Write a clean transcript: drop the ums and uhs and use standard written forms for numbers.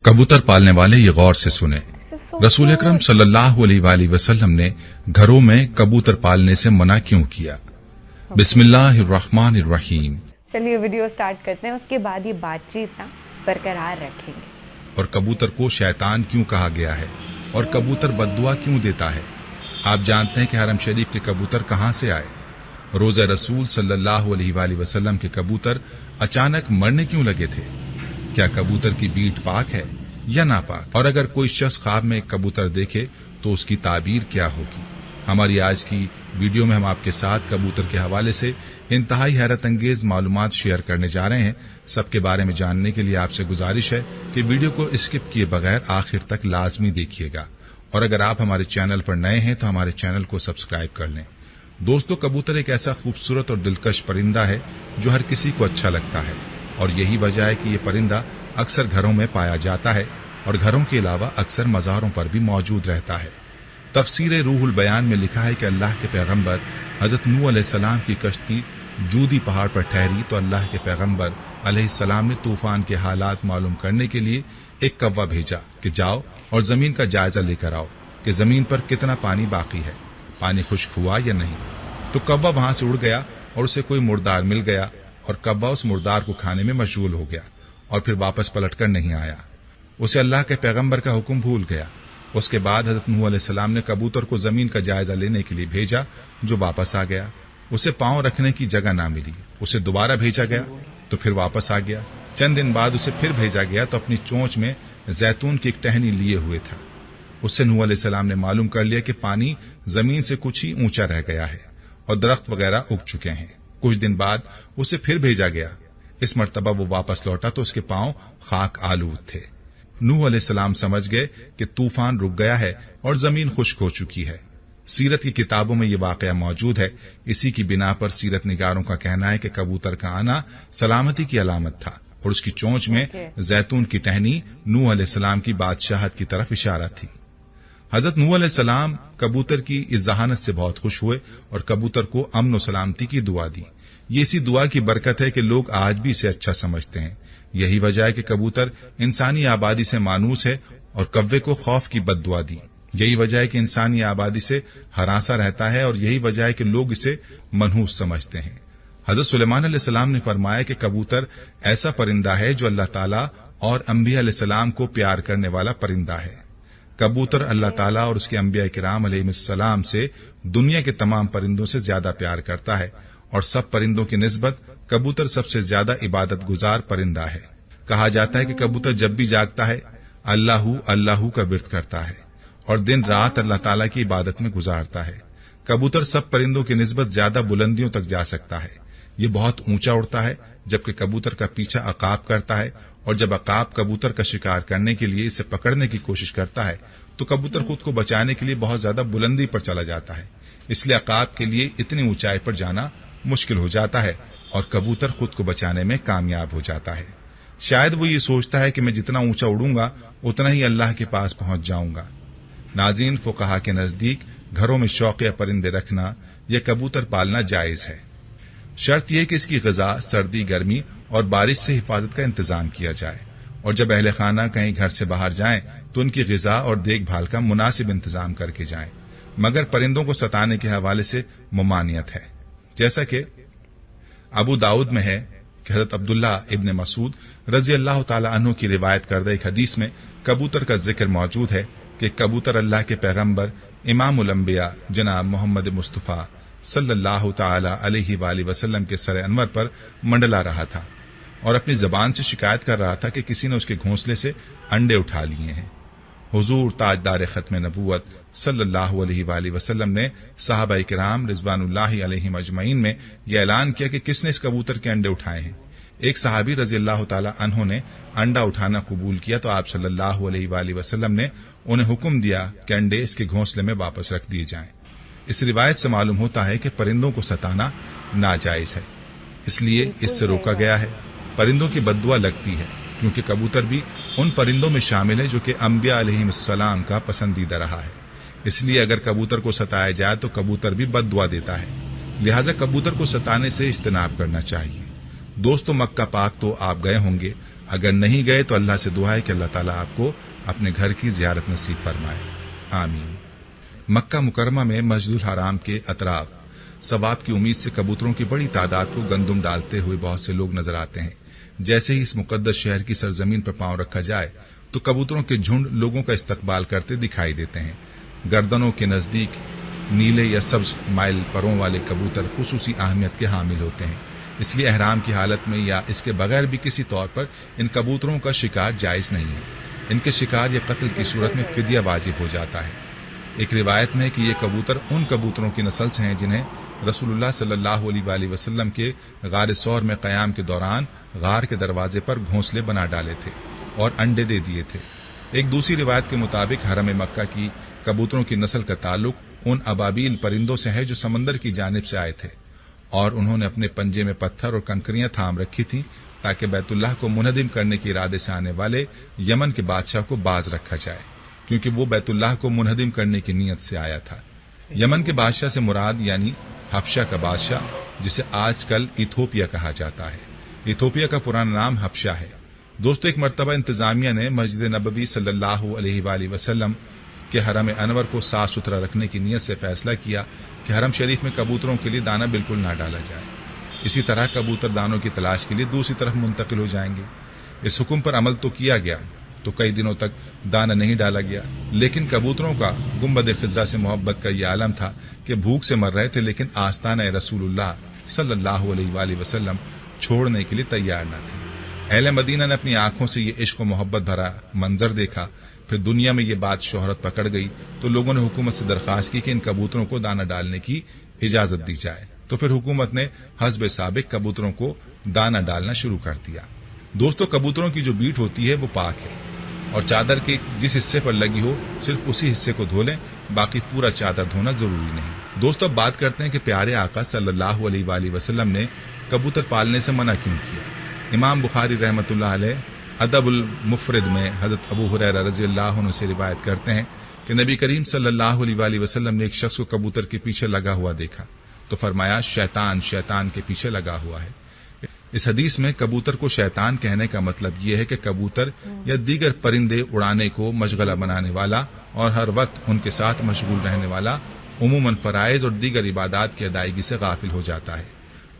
कबूतर पालने वाले ये गौर से सुने। रसूल अकरम सल्लल्लाहु अलैहि वसल्लम ने घरों में कबूतर पालने से मना क्यों किया? बिस्मिल्लाहिर्रहमानिर्रहीम। चलिए वीडियो स्टार्ट करते हैं, उसके बाद ये बातचीत ना बरकरार रखेंगे। और कबूतर को शैतान क्यों कहा गया है और कबूतर बद्दुआ क्यों देता है? आप जानते हैं कि हरम शरीफ के कबूतर कहाँ से आए? रोज़ा रसूल सल्लल्लाहु अलैहि वसल्लम के कबूतर अचानक मरने क्यों लगे थे? क्या कबूतर की बीट पाक है या नापाक? और अगर कोई शख्स ख्वाब में कबूतर देखे तो उसकी ताबीर क्या होगी? हमारी आज की वीडियो में हम आपके साथ कबूतर के हवाले से इंतहाई हैरत अंगेज मालूमात शेयर करने जा रहे हैं। सबके बारे में जानने के लिए आपसे गुजारिश है कि वीडियो को स्किप किए बगैर आखिर तक लाजमी देखिएगा। और अगर आप हमारे चैनल पर नए हैं तो हमारे चैनल को सब्सक्राइब कर लें। दोस्तों, कबूतर एक ऐसा खूबसूरत और दिलकश परिंदा है जो हर किसी को अच्छा लगता है, और यही वजह है कि ये परिंदा अक्सर घरों में पाया जाता है और घरों के अलावा अक्सर मज़ारों पर भी मौजूद रहता है। तफसीर रूहुल बयान में लिखा है कि अल्लाह के पैगंबर हजरत नूह अलैहिस्सलाम की कश्ती जूदी पहाड़ पर ठहरी तो अल्लाह के पैगंबर अलैहिस्सलाम ने तूफान के हालात मालूम करने के लिए एक कौवा भेजा कि जाओ और जमीन का जायजा लेकर आओ कि जमीन पर कितना पानी बाकी है, पानी खुश्क हुआ या नहीं। तो कौवा वहां से उड़ गया और उसे कोई मुर्दार मिल गया और कौवा उस मुर्दार को खाने में मशगूल हो गया और फिर वापस पलटकर नहीं आया। उसे अल्लाह के पैगंबर का हुक्म भूल गया। उसके बाद हजरत नूह अलैहिस्सलाम ने कबूतर को जमीन का जायजा लेने के लिए भेजा, जो वापस आ गया। उसे पांव रखने की जगह ना मिली। उसे दोबारा भेजा गया तो फिर वापस आ गया। चंद दिन बाद उसे फिर भेजा गया तो अपनी चोंच में जैतून की एक टहनी लिए हुए था। उससे नूह अलैहिस्सलाम ने मालूम कर लिया कि पानी जमीन से कुछ ही ऊंचा रह गया है और दरख्त वगैरह उग चुके हैं। कुछ दिन बाद उसे फिर भेजा गया। इस मर्तबा वो वापस लौटा तो उसके पांव खाक आलूद थे। नूह अलैहिस्सलाम समझ गए कि तूफान रुक गया है और जमीन खुश्क हो चुकी है। सीरत की किताबों में ये वाकया मौजूद है। इसी की बिना पर सीरत निगारों का कहना है कि कबूतर का आना सलामती की अलामत था और उसकी चोंच में जैतून की टहनी नूह अलैहिस्सलाम की बादशाहत की तरफ इशारा थी। हजरत नूह अलैहिस्सलाम कबूतर की इस जहानत से बहुत खुश हुए और कबूतर को अमन और सलामती की दुआ दी। ये इसी दुआ की बरकत है कि लोग आज भी इसे अच्छा समझते हैं। यही वजह है कि कबूतर इंसानी आबादी से मानूस है और कव्वे को खौफ की बद्दुआ दी। यही वजह है कि इंसानी आबादी से हरासा रहता है और यही वजह है कि लोग इसे मनहूस समझते हैं। हजरत सुलेमान अलैहिस्सलाम ने फरमाया कि कबूतर ऐसा परिंदा है जो अल्लाह ताला और अंबिया अलैहिस्सलाम को प्यार करने वाला परिंदा है। कबूतर अल्लाह ताला और उसके अंबिया किराम अलैहिस्सलाम से दुनिया के तमाम परिंदों से ज्यादा प्यार करता है और सब परिंदों की निस्बत कबूतर सबसे ज्यादा इबादत गुजार परिंदा है। कहा जाता है कि कबूतर जब भी जागता है अल्लाहू अल्लाहू का विर्द करता है और दिन रात अल्लाह ताला की इबादत में गुजारता है। कबूतर सब परिंदों की निस्बत ज्यादा बुलंदियों तक जा सकता है। ये बहुत ऊंचा उड़ता है, जबकि कबूतर का पीछा अकाब करता है और जब अकाब कबूतर का शिकार करने के लिए इसे पकड़ने की कोशिश करता है तो कबूतर खुद को बचाने के लिए बहुत ज्यादा बुलंदी पर चला जाता है। इसलिए अकाब के लिए इतनी ऊंचाई पर जाना मुश्किल हो जाता है और कबूतर खुद को बचाने में कामयाब हो जाता है। शायद वो ये सोचता है कि मैं जितना ऊंचा उड़ूंगा उतना ही अल्लाह के पास पहुंच जाऊंगा। नाज़रीन, फुक़हा के नजदीक घरों में शौकिया परिंदे रखना या कबूतर पालना जायज है। शर्त यह कि इसकी ग़िज़ा सर्दी, गर्मी और बारिश से हिफाजत का इंतजाम किया जाए और जब अहले खाना कहीं घर से बाहर जाएं तो उनकी ग़िज़ा और देखभाल का मुनासिब इंतजाम करके जाएं। मगर परिंदों को सताने के हवाले से मुमानियत है। जैसा कि अबू दाऊद में है कि हज़रत अब्दुल्ला इब्न मसूद रज़ी अल्लाह ताला अन्हु की रिवायत करदा एक हदीस में कबूतर का जिक्र मौजूद है कि कबूतर अल्लाह के पैगंबर इमामुल अंबिया जनाब मोहम्मद मुस्तफ़ा सल्लल्लाहु ताला अलैहि वसल्लम के सर अनवर पर मंडला रहा था और अपनी जबान से शिकायत कर रहा था कि किसी ने उसके घोंसले से अंडे उठा लिए हैं। हुजूर ताजदार खत्म नबूवत सल्लल्लाहु अलैहि वसल्लम ने सहाबाए किराम रिज़वानुल्लाहि अलैहिम अजमईन में यह ऐलान किया कि किसने इस कबूतर के अंडे उठाए हैं। एक सहाबी रज़ी अल्लाह ताला अन्हु ने अंडा उठाना कबूल किया तो आप सल्लल्लाहु अलैहि वसल्लम ने उन्हें हुक्म दिया कि अंडे इसके घोंसले में वापस रख दिए जाएं। इस रिवायत से मालूम होता है कि परिंदों को सताना नाजायज है, इसलिए इससे रोका गया है। परिंदों की बद्दुआ लगती है क्योंकि कबूतर भी उन परिंदों में शामिल है जो कि अंबिया अलैहिस्सलाम का पसंदीदा रहा है। इसलिए अगर कबूतर को सताया जाए तो कबूतर भी बद्दुआ देता है। लिहाजा कबूतर को सताने से इज्तनाब करना चाहिए। दोस्तों, मक्का पाक तो आप गए होंगे। اگر نہیں گئے تو اللہ سے دعا ہے کہ اللہ تعالیٰ آپ کو اپنے گھر کی زیارت نصیب فرمائے، آمین۔ مکہ مکرمہ میں مسجد الحرام کے اطراف ثواب کی امید سے کبوتروں کی بڑی تعداد کو گندم ڈالتے ہوئے بہت سے لوگ نظر آتے ہیں۔ جیسے ہی اس مقدس شہر کی سرزمین پر پاؤں رکھا جائے تو کبوتروں کے جھنڈ لوگوں کا استقبال کرتے دکھائی دیتے ہیں۔ گردنوں کے نزدیک نیلے یا سبز مائل پروں والے کبوتر خصوصی اہمیت کے حامل ہوتے ہیں، اس لیے احرام کی حالت میں یا اس کے بغیر بھی کسی طور پر ان کبوتروں کا شکار جائز نہیں ہے۔ ان کے شکار یا قتل کی صورت میں فدیہ واجب ہو جاتا ہے۔ ایک روایت میں ہے کہ یہ کبوتر ان کبوتروں کی نسل سے ہیں جنہیں رسول اللہ صلی اللہ علیہ وآلہ وسلم کے غار ثور میں قیام کے دوران غار کے دروازے پر گھونسلے بنا ڈالے تھے اور انڈے دے دیے تھے۔ ایک دوسری روایت کے مطابق حرم مکہ کی کبوتروں کی نسل کا تعلق ان ابابیل پرندوں سے ہے جو سمندر کی جانب سے آئے تھے، اور انہوں نے اپنے پنجے میں پتھر اور کنکریاں تھام رکھی تھیں تاکہ بیت اللہ کو منہدم کرنے کے ارادے سے آنے والے یمن کے بادشاہ کو باز رکھا جائے، کیونکہ وہ بیت اللہ کو منہدم کرنے کی نیت سے آیا تھا۔ یمن کے بادشاہ سے مراد یعنی حبشہ کا بادشاہ، جسے آج کل ایتھوپیا کہا جاتا ہے۔ ایتھوپیا کا پرانا نام حبشہ ہے۔ دوستو، ایک مرتبہ انتظامیہ نے مسجد نبوی صلی اللہ علیہ وآلہ وسلم کے حرم انور کو صاف ستھرا رکھنے کی نیت سے فیصلہ کیا کہ حرم شریف میں کبوتروں کے لیے دانہ بالکل نہ ڈالا جائے۔ اسی طرح کبوتر دانوں کی تلاش کے لیے دوسری طرف منتقل ہو جائیں گے۔ اس حکم پر عمل تو کیا گیا تو کئی دنوں تک دانہ نہیں ڈالا گیا، لیکن کبوتروں کا گنبد خضرا سے محبت کا یہ عالم تھا کہ بھوک سے مر رہے تھے، لیکن آستانہ رسول اللہ صلی اللہ علیہ وآلہ وسلم چھوڑنے کے لیے تیار نہ تھے۔ اہل مدینہ نے اپنی آنکھوں سے یہ عشق و محبت بھرا منظر دیکھا، پھر دنیا میں یہ بات شہرت پکڑ گئی تو لوگوں نے حکومت سے درخواست کی کہ ان کبوتروں کو دانہ ڈالنے کی اجازت دی جائے، تو پھر حکومت نے حسب سابق کبوتروں کو دانہ ڈالنا شروع کر دیا۔ دوستو، کبوتروں کی جو بیٹ ہوتی ہے وہ پاک ہے، اور چادر کے جس حصے پر لگی ہو صرف اسی حصے کو دھو لیں، باقی پورا چادر دھونا ضروری نہیں۔ دوستو، اب بات کرتے ہیں کہ پیارے آقا صلی اللہ علیہ وآلہ وسلم نے کبوتر پالنے سے منع کیوں کیا۔ امام بخاری رحمۃ اللہ علیہ ادب المفرد میں حضرت ابو ہریرہ رضی اللہ عنہ سے روایت کرتے ہیں کہ نبی کریم صلی اللہ علیہ وآلہ وسلم نے ایک شخص کو کبوتر کے پیچھے لگا ہوا دیکھا تو فرمایا، شیطان شیطان کے پیچھے لگا ہوا ہے۔ اس حدیث میں کبوتر کو شیطان کہنے کا مطلب یہ ہے کہ کبوتر یا دیگر پرندے اڑانے کو مشغلہ بنانے والا اور ہر وقت ان کے ساتھ مشغول رہنے والا عموماً فرائض اور دیگر عبادات کی ادائیگی سے غافل ہو جاتا ہے۔